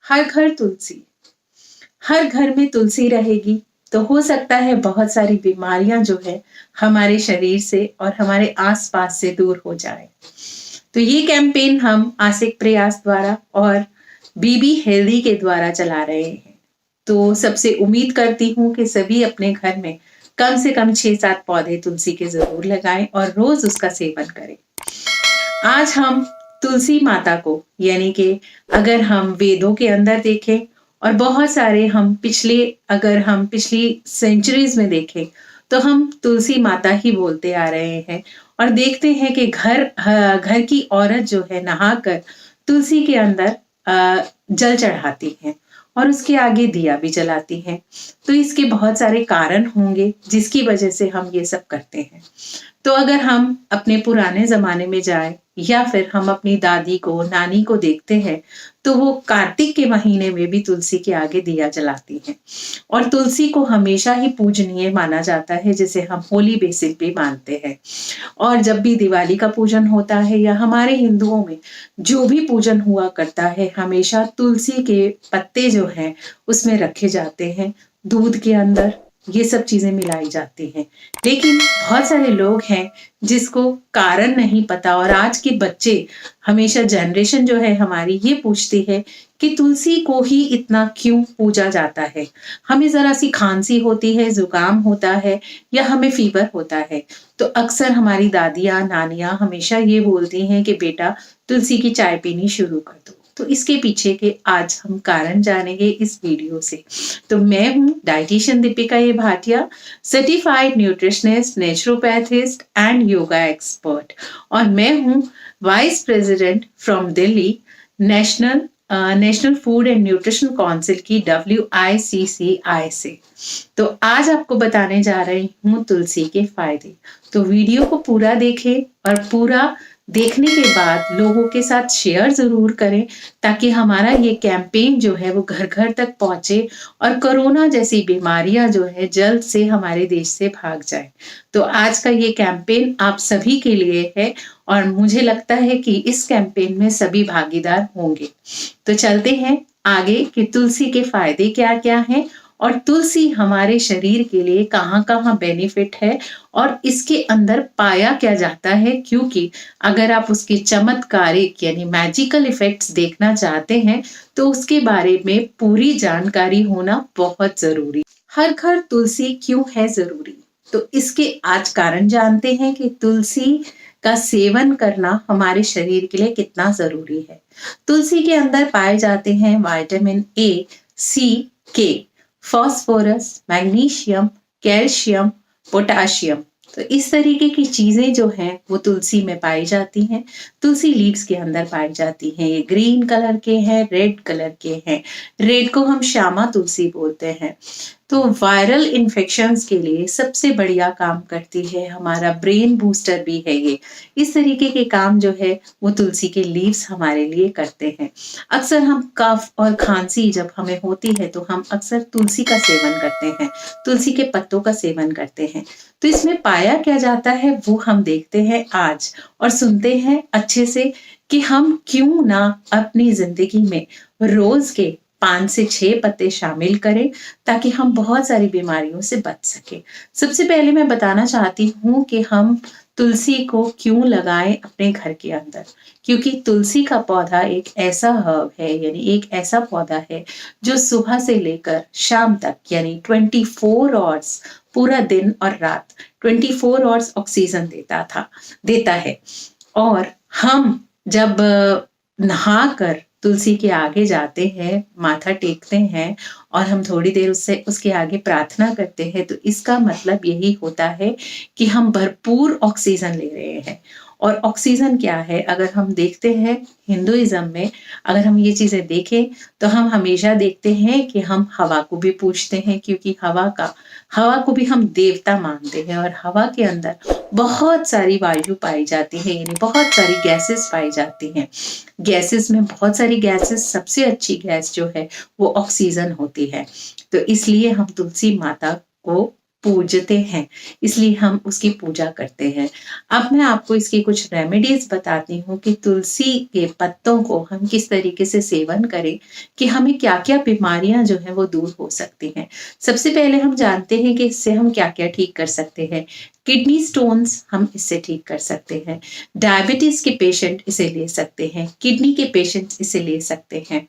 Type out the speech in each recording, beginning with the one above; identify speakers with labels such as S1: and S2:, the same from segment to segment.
S1: हर घर तुलसी। हर घर में तुलसी रहेगी तो हो सकता है बहुत सारी बीमारियां जो है हमारे शरीर से और हमारे आसपास से दूर हो जाए। तो ये कैंपेन हम आसिक प्रयास द्वारा और बीबी हेल्दी के द्वारा चला रहे हैं। तो सबसे उम्मीद करती हूँ कि सभी अपने घर में कम से कम 6-7 पौधे तुलसी के जरूर लगाएं और रोज उसका सेवन करें। आज हम तुलसी माता को यानी कि अगर हम वेदों के अंदर देखें और बहुत सारे अगर हम पिछली सेंचुरीज में देखें तो हम तुलसी माता ही बोलते आ रहे हैं और देखते हैं कि घर की औरत जो है नहाकर तुलसी के अंदर जल चढ़ाती है और उसके आगे दिया भी जलाती है। तो इसके बहुत सारे कारण होंगे जिसकी वजह से हम ये सब करते हैं। तो अगर हम अपने पुराने जमाने में जाएं या फिर हम अपनी दादी को नानी को देखते हैं तो वो कार्तिक के महीने में भी तुलसी के आगे दिया जलाती हैं और तुलसी को हमेशा ही पूजनीय माना जाता है, जिसे हम होली बेसिक भी मानते हैं। और जब भी दिवाली का पूजन होता है या हमारे हिंदुओं में जो भी पूजन हुआ करता है, हमेशा तुलसी के पत्ते जो हैं उसमें रखे जाते हैं, दूध के अंदर ये सब चीजें मिलाई जाती हैं। लेकिन बहुत सारे लोग हैं जिसको कारण नहीं पता और आज के बच्चे हमेशा जनरेशन जो है हमारी ये पूछती है कि तुलसी को ही इतना क्यों पूजा जाता है। हमें जरा सी खांसी होती है, जुकाम होता है या हमें फीवर होता है तो अक्सर हमारी दादियां नानियां हमेशा ये बोलती हैं कि बेटा तुलसी की चाय पीनी शुरू कर दो। तो इसके पीछे के आज हम कारण जानेंगे इस वीडियो से। तो मैं हूँ dietitian Deepika A Bhatia, certified nutritionist, naturopathist and yoga expert, और मैं हूँ vice president from Delhi national food and nutrition council की WICCI से। तो आज आपको बताने जा रही हूँ तुलसी के फायदे। तो वीडियो को पूरा देखें और पूरा देखने के बाद लोगों के साथ शेयर जरूर करें ताकि हमारा ये कैंपेन जो है वो घर घर तक पहुंचे और कोरोना जैसी बीमारियां जो है जल्द से हमारे देश से भाग जाए। तो आज का ये कैंपेन आप सभी के लिए है और मुझे लगता है कि इस कैंपेन में सभी भागीदार होंगे। तो चलते हैं आगे कि तुलसी के फायदे क्या क्या हैं और तुलसी हमारे शरीर के लिए कहाँ कहाँ बेनिफिट है और इसके अंदर पाया क्या जाता है, क्योंकि अगर आप उसके चमत्कारिक यानी मैजिकल इफेक्ट्स देखना चाहते हैं तो उसके बारे में पूरी जानकारी होना बहुत जरूरी। हर घर तुलसी क्यों है जरूरी, तो इसके आज कारण जानते हैं कि तुलसी का सेवन करना हमारे शरीर के लिए कितना जरूरी है। तुलसी के अंदर पाए जाते हैं विटामिन ए, सी, के, फास्फोरस, मैग्नीशियम, कैल्शियम, पोटाशियम। तो इस तरीके की चीजें जो हैं वो तुलसी में पाई जाती हैं। तुलसी लीव्स के अंदर पाई जाती हैं। ये ग्रीन कलर के हैं, रेड कलर के हैं। रेड को हम श्यामा तुलसी बोलते हैं। तो वायरल इन्फेक्शंस के लिए सबसे बढ़िया काम करती है, हमारा ब्रेन बूस्टर भी है ये। इस तरीके के काम जो है वो तुलसी के लीव्स हमारे लिए करते हैं। अक्सर हम कफ और खांसी जब हमें होती है तो हम अक्सर तुलसी का सेवन करते हैं, तुलसी के पत्तों का सेवन करते हैं। तो इसमें पाया क्या जाता है वो हम देखते हैं आज और सुनते हैं अच्छे से कि हम क्यों ना अपनी जिंदगी में रोज के 5 से 6 पत्ते शामिल करें ताकि हम बहुत सारी बीमारियों से बच सके। सबसे पहले मैं बताना चाहती हूँ कि हम तुलसी को क्यों लगाएं अपने घर के अंदर, क्योंकि तुलसी का पौधा एक ऐसा हर्ब है यानी एक ऐसा पौधा है जो सुबह से लेकर शाम तक यानी 24 आवर्स, पूरा दिन और रात 24 आवर्स ऑक्सीजन देता है। और हम जब नहाकर तुलसी के आगे जाते हैं, माथा टेकते हैं और हम थोड़ी देर उसके आगे प्रार्थना करते हैं तो इसका मतलब यही होता है कि हम भरपूर ऑक्सीजन ले रहे हैं। और ऑक्सीजन क्या है, अगर हम देखते हैं हिंदुइज्म में, अगर हम ये चीजें देखें तो हम हमेशा देखते हैं कि हम हवा को भी पूजते हैं, क्योंकि हवा को भी हम देवता मानते हैं और हवा के अंदर बहुत सारी वायु पाई जाती है यानी बहुत सारी गैसेस पाई जाती हैं। गैसेस में बहुत सारी गैसेस, सबसे अच्छी गैस जो है वो ऑक्सीजन होती है। तो इसलिए हम तुलसी माता को पूजते हैं, इसलिए हम उसकी पूजा करते हैं। अब मैं आपको इसकी कुछ रेमेडीज बताती हूँ कि तुलसी के पत्तों को हम किस तरीके से सेवन करें कि हमें क्या-क्या बीमारियां जो हैं वो दूर हो सकती हैं। सबसे पहले हम जानते हैं कि इससे हम क्या-क्या ठीक कर सकते हैं। किडनी स्टोन्स हम इससे ठीक कर सकते हैं। डायबिटीज के पेशेंट इसे ले सकते हैं, किडनी के पेशेंट इसे ले सकते हैं,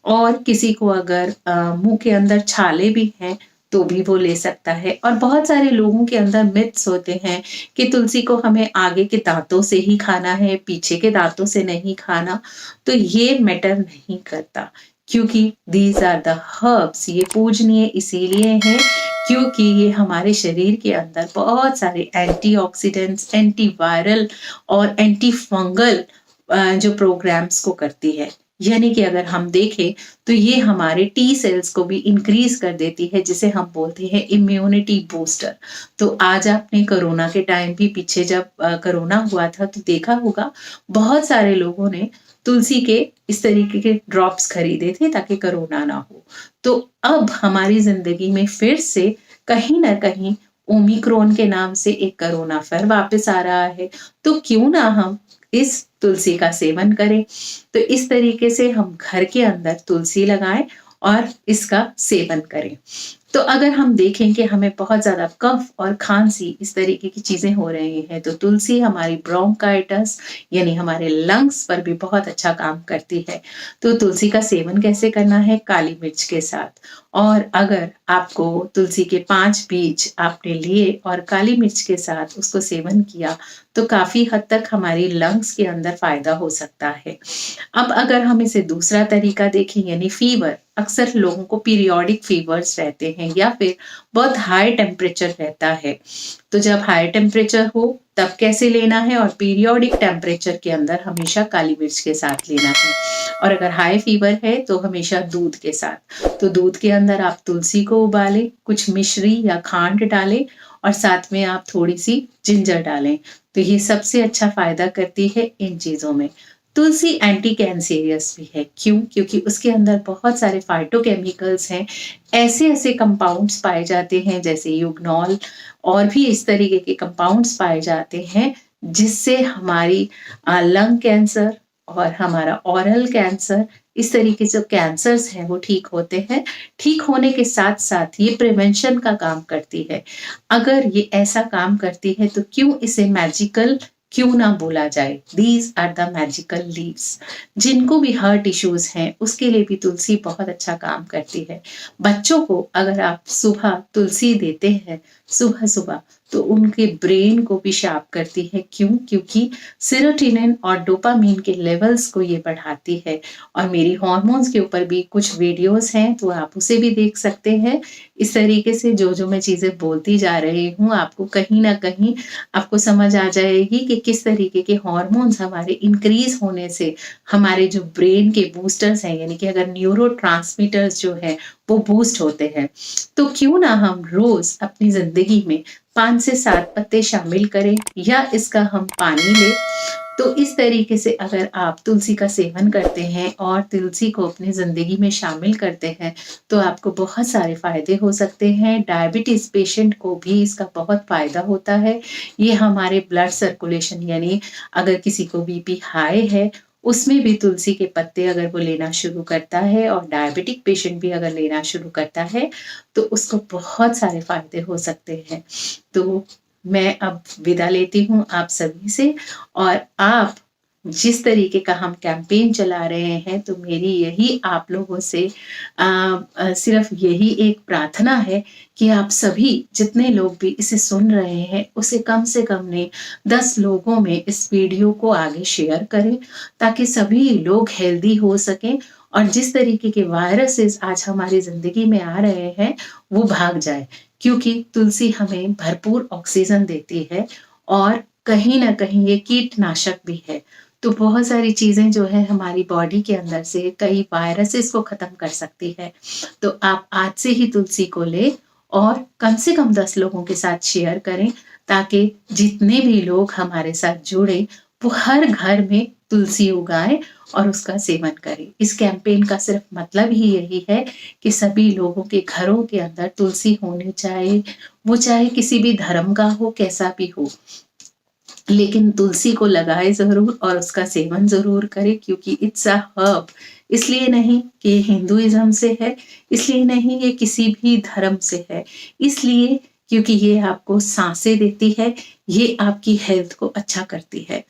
S1: और किसी को अगर मुंह के अंदर छाले भी हैं तो भी वो ले सकता है। और बहुत सारे लोगों के अंदर मिथ्स होते हैं कि तुलसी को हमें आगे के दांतों से ही खाना है, पीछे के दांतों से नहीं खाना। तो ये मैटर नहीं करता, क्योंकि दीज आर द हर्ब्स, ये पूजनीय इसीलिए हैं क्योंकि ये हमारे शरीर के अंदर बहुत सारे एंटीऑक्सीडेंट्स, एंटीवायरल और एंटी फंगल जो प्रोग्राम्स को करती है। यानी कि अगर हम देखें तो ये हमारे टी सेल्स को भी इंक्रीज कर देती है, जिसे हम बोलते हैं इम्यूनिटी बूस्टर। तो आज आपने कोरोना के टाइम भी, पीछे जब कोरोना हुआ था तो देखा होगा बहुत सारे लोगों ने तुलसी के इस तरीके के ड्रॉप्स खरीदे थे ताकि कोरोना ना हो। तो अब हमारी जिंदगी में फिर से कहीं ना कहीं ओमिक्रॉन के नाम से एक कोरोना फिर वापस आ रहा है। तो क्यों ना हम इस तुलसी का सेवन करें। तो इस तरीके से हम घर के अंदर तुलसी लगाएं और इसका सेवन करें। तो अगर हम देखें कि हमें बहुत ज़्यादा कफ और खांसी इस तरीके की चीज़ें हो रही हैं, तो तुलसी हमारी ब्रोंकाइटिस यानी हमारे लंग्स पर भी बहुत अच्छा काम करती है। तो तुलसी का सेवन कैसे करना है? काली मिर्च के साथ। और अगर आपको तुलसी के 5 बीज आपने लिए और काली मिर्च के साथ उसको सेवन किया तो काफ़ी हद तक हमारी लंग्स के अंदर फ़ायदा हो सकता है। अब अगर हम इसे दूसरा तरीका देखें, यानी फीवर, अक्सर लोगों को पीरियोडिक फीवर्स रहते हैं या फिर बहुत हाई टेम्परेचर रहता है। तो जब हाई टेम्परेचर हो तब कैसे लेना है, और पीरियोडिक टेम्परेचर के अंदर हमेशा काली मिर्च के साथ लेना है। और अगर हाई फीवर है तो हमेशा दूध के साथ। तो दूध के अंदर आप तुलसी को उबालें, कुछ मिश्री या खांड डालें और साथ में आप थोड़ी सी जिंजर डालें। तो ये सबसे अच्छा फायदा करती है इन चीजों में। तुलसी एंटी कैंसेरियस भी है। क्यों? क्योंकि उसके अंदर बहुत सारे फाइटोकेमिकल्स हैं, ऐसे ऐसे कंपाउंड्स पाए जाते हैं जैसे यूग्नॉल और भी इस तरीके के कंपाउंड्स पाए जाते हैं जिससे हमारी लंग कैंसर और हमारा ओरल कैंसर, इस तरीके से कैंसर्स हैं वो ठीक होते हैं। ठीक होने के साथ साथ ये प्रिवेंशन का काम करती है। अगर ये ऐसा काम करती है तो क्यों इसे मैजिकल क्यों ना बोला जाए। These are the magical leaves. जिनको भी हार्ट इश्यूज हैं उसके लिए भी तुलसी बहुत अच्छा काम करती है। बच्चों को अगर आप सुबह तुलसी देते हैं सुबह सुबह तो उनके ब्रेन को भी शार्प करती है। क्यों? क्योंकि सेरोटोनिन और डोपामीन के लेवल्स को ये बढ़ाती है। और मेरी हॉर्मोन्स के ऊपर भी कुछ वीडियोस हैं तो आप उसे भी देख सकते हैं। इस तरीके से जो मैं चीजें बोलती जा रही हूँ आपको कहीं ना कहीं आपको समझ आ जाएगी कि किस तरीके के हॉर्मोन्स हमारे इंक्रीज होने से हमारे जो ब्रेन के बूस्टर्स हैं, यानी कि अगर न्यूरोट्रांसमीटर्स जो है वो बूस्ट होते हैं। तो क्यों ना हम रोज अपनी जिंदगी में 5 से 7 पत्ते शामिल करें या इसका हम पानी लें। तो इस तरीके से अगर आप तुलसी का सेवन करते हैं और तुलसी को अपनी जिंदगी में शामिल करते हैं तो आपको बहुत सारे फायदे हो सकते हैं। डायबिटीज पेशेंट को भी इसका बहुत फायदा होता है। ये हमारे ब्लड सर्कुलेशन, यानी अगर किसी को बीपी हाई है उसमें भी तुलसी के पत्ते अगर वो लेना शुरू करता है और डायबिटिक पेशेंट भी अगर लेना शुरू करता है तो उसको बहुत सारे फायदे हो सकते हैं। तो मैं अब विदा लेती हूँ आप सभी से। और आप जिस तरीके का हम कैंपेन चला रहे हैं तो मेरी यही आप लोगों से सिर्फ यही एक प्रार्थना है कि आप सभी जितने लोग भी इसे सुन रहे हैं उसे कम से कम ने 10 लोगों में इस वीडियो को आगे शेयर करें ताकि सभी लोग हेल्दी हो सकें और जिस तरीके के वायरसेस आज हमारी जिंदगी में आ रहे हैं वो भाग जाए। क्योंकि तुलसी हमें भरपूर ऑक्सीजन देती है और कहीं ना कहीं ये कीटनाशक भी है। तो बहुत सारी चीजें जो है हमारी बॉडी के अंदर से कई वायरसेस को खत्म कर सकती है। तो आप आज से ही तुलसी को ले और कम से कम 10 लोगों के साथ शेयर करें ताकि जितने भी लोग हमारे साथ जुड़े वो हर घर में तुलसी उगाएं और उसका सेवन करें। इस कैंपेन का सिर्फ मतलब ही यही है कि सभी लोगों के घरों के अंदर तुलसी होनी चाहिए, वो चाहे किसी भी धर्म का हो, कैसा भी हो, लेकिन तुलसी को लगाए जरूर और उसका सेवन जरूर करे, क्योंकि इट्स अ हर्ब। इसलिए नहीं कि ये हिंदुइज्म से है, इसलिए नहीं ये किसी भी धर्म से है, इसलिए क्योंकि ये आपको सांसें देती है, ये आपकी हेल्थ को अच्छा करती है।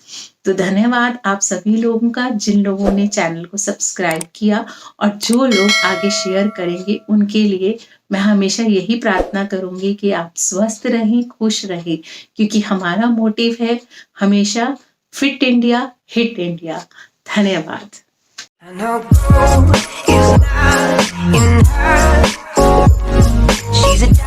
S1: तो धन्यवाद आप सभी लोगों का जिन लोगों ने चैनल को सब्सक्राइब किया, और जो लोग आगे शेयर करेंगे उनके लिए मैं हमेशा यही प्रार्थना करूंगी कि आप स्वस्थ रहें, खुश रहें, क्योंकि हमारा मोटिव है हमेशा फिट इंडिया, हिट इंडिया। धन्यवाद।
S2: I know gold is not in her. She's a